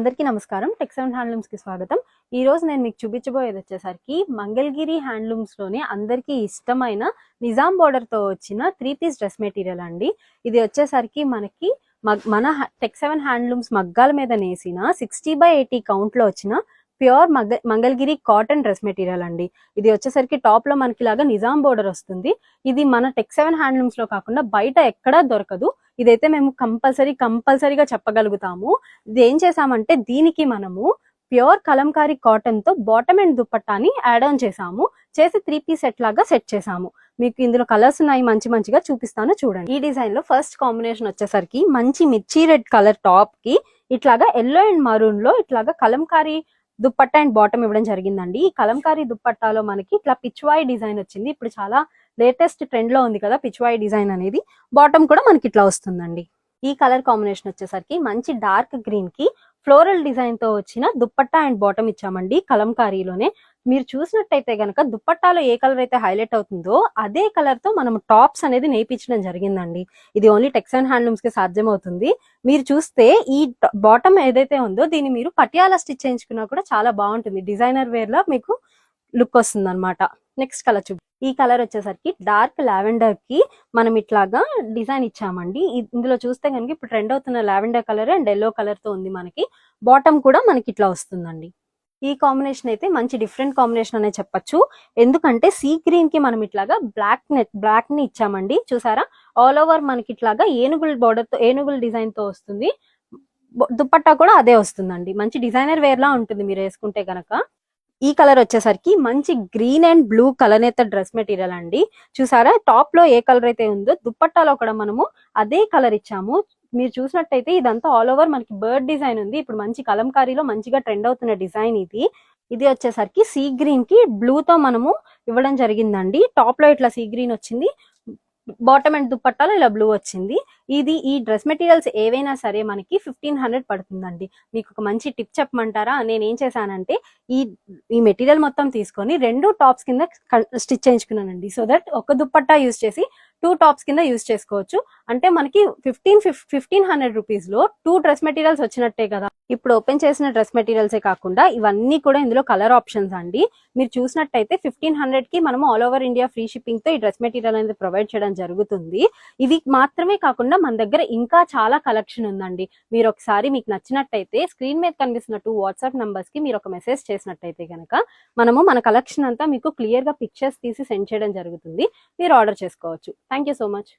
అందరికీ నమస్కారం. టెక్స్7 హ్యాండ్లూమ్స్ కి స్వాగతం. ఈ రోజు నేను మీకు చూపించబోయేది వచ్చేసరికి మంగళగిరి హ్యాండ్లూమ్స్ లోనే అందరికీ ఇష్టమైన నిజాం బోర్డర్ తో వచ్చిన 3 పీస్ డ్రెస్ మెటీరియల్ అండి. ఇది వచ్చేసరికి మనకి మన టెక్స్7 హ్యాండ్లూమ్స్ మగ్గాల మీద నేసిన 60/80 కౌంట్ లో వచ్చిన pure Mangalagiri cotton dress material అండి. ఇది వచ్చేసరికి టాప్ లో మనకి లాగా నిజాం బోర్డర్ వస్తుంది. ఇది మన టెక్స్7 హ్యాండ్లూమ్స్ లో కాకుండా బయట ఎక్కడా దొరకదు. ఇదైతే మేము కంపల్సరీగా చెప్పగలుగుతాము. ఇది ఏం చేసామంటే దీనికి మనము ప్యూర్ కలంకారీ కాటన్ తో బాటమ్ అండ్ దుపట్టాని యాడ్ ఆన్ చేసాము. చేసి 3 పీస్ సెట్ లాగా సెట్ చేసాము. మీకు ఇందులో కలర్స్ ఉన్నాయి, మంచిగా చూపిస్తాను చూడండి. ఈ డిజైన్ లో ఫస్ట్ కాంబినేషన్ వచ్చేసరికి మంచి మిర్చి రెడ్ కలర్ టాప్ కి ఇట్లాగా ఎల్లో అండ్ మరూన్ లో ఇట్లాగా కలంకారీ దుప్పట్టా అండ్ బాటమ్ ఇవ్వడం జరిగిందండి. ఈ కలంకారీ దుప్పట్టాలో మనకి ఇట్లా పిచ్వాయి డిజైన్ వచ్చింది. ఇప్పుడు చాలా లేటెస్ట్ ట్రెండ్ లో ఉంది కదా పిచ్వాయి డిజైన్ అనేది. బాటమ్ కూడా మనకి ఇట్లా వస్తుందండి. ఈ కలర్ కాంబినేషన్ వచ్చేసరికి మంచి డార్క్ గ్రీన్ కి ఫ్లోరల్ డిజైన్ తో వచ్చిన దుప్పట్టా అండ్ బాటమ్ ఇచ్చామండి కలంకారీలోనే. మీరు చూసినట్టయితే గనక దుప్పట్టాలో ఏ కలర్ అయితే హైలైట్ అవుతుందో అదే కలర్ తో మనం టాప్స్ అనేది నేర్పించడం జరిగిందండి. ఇది ఓన్లీ టెక్స్7 హ్యాండ్లూమ్స్ కి సాధ్యం అవుతుంది. మీరు చూస్తే ఈ బాటమ్ ఏదైతే ఉందో దీన్ని మీరు పటియాలా స్టిచ్ చేయించుకున్నా కూడా చాలా బాగుంటుంది. డిజైనర్ వేర్ లో మీకు లుక్ వస్తుంది అనమాట. నెక్స్ట్ కలర్ చూపి. ఈ కలర్ వచ్చేసరికి డార్క్ లావెండర్ కి మనం ఇట్లాగా డిజైన్ ఇచ్చామండి. ఇందులో చూస్తే కనుక ఇప్పుడు ట్రెండ్ అవుతున్న lavender colour and yellow colour తో ఉంది. మనకి బాటమ్ కూడా మనకి ఇట్లా వస్తుందండి. ఈ కాంబినేషన్ అయితే మంచి డిఫరెంట్ కాంబినేషన్ అనే చెప్పొచ్చు. ఎందుకంటే సీ గ్రీన్ కి మనం ఇట్లాగా బ్లాక్ ని ఇచ్చామండి. చూసారా, ఆల్ ఓవర్ మనకి ఇట్లాగా ఏనుగుల బోర్డర్ తో ఏనుగుల డిజైన్ తో వస్తుంది. దుపట్టా కూడా అదే వస్తుందండి. మంచి డిజైనర్ వేర్ లా ఉంటుంది మీరు వేసుకుంటే గనక. ఈ కలర్ వచ్చేసరికి మంచి గ్రీన్ అండ్ బ్లూ కలర్ అయితే డ్రెస్ మెటీరియల్ అండి. చూసారా, టాప్ లో ఏ కలర్ అయితే ఉందో దుపట్టాలో కూడా మనము అదే కలర్ ఇచ్చాము. మీరు చూసినట్టయితే ఇదంతా ఆల్ ఓవర్ మనకి బర్డ్ డిజైన్ ఉంది. ఇప్పుడు మంచి కలంకారీలో మంచిగా ట్రెండ్ అవుతున్న డిజైన్ ఇది. ఇది వచ్చేసరికి సీ గ్రీన్ కి బ్లూ తో మనము ఇవ్వడం జరిగిందండి. టాప్ లో ఇట్లా సీ గ్రీన్ వచ్చింది, బాటమ్ అండ్ దుపట్టాలో ఇలా బ్లూ వచ్చింది. ఈ డ్రెస్ మెటీరియల్స్ ఏవైనా సరే మనకి 1500 పడుతుందండి. మీకు ఒక మంచి టిప్ చెప్పమంటారా? నేను ఏం చేశానంటే ఈ మెటీరియల్ మొత్తం తీసుకొని 2 టాప్స్ కింద స్టిచ్ చేయించుకున్నానండి. సో దట్ ఒక దుపట్టా యూజ్ చేసి 2 టాప్స్ కింద యూజ్ చేసుకోవచ్చు. అంటే మనకి 1500 రూపీస్ లో 2 డ్రెస్ మెటీరియల్స్ వచ్చినట్టే కదా. ఇప్పుడు ఓపెన్ చేసిన డ్రెస్ మెటీరియల్సే కాకుండా ఇవన్నీ కూడా ఇందులో కలర్ ఆప్షన్స్ అండి. మీరు చూసినట్టయితే 1500 కి మనము all over India free shipping తో ఈ డ్రెస్ మెటీరియల్ అనేది ప్రొవైడ్ చేయడం జరుగుతుంది. ఇవి మాత్రమే కాకుండా మన దగ్గర ఇంకా చాలా కలెక్షన్ ఉందండి. మీరు ఒకసారి మీకు నచ్చినట్టయితే స్క్రీన్ మీద కనిపిస్తున్న 2 వాట్సాప్ నంబర్స్ కి మీరు ఒక మెసేజ్ చేసినట్టయితే కనుక మనము మన కలెక్షన్ అంతా మీకు క్లియర్ గా పిక్చర్స్ తీసి సెండ్ చేయడం జరుగుతుంది. మీరు ఆర్డర్ చేసుకోవచ్చు. Thank you so much.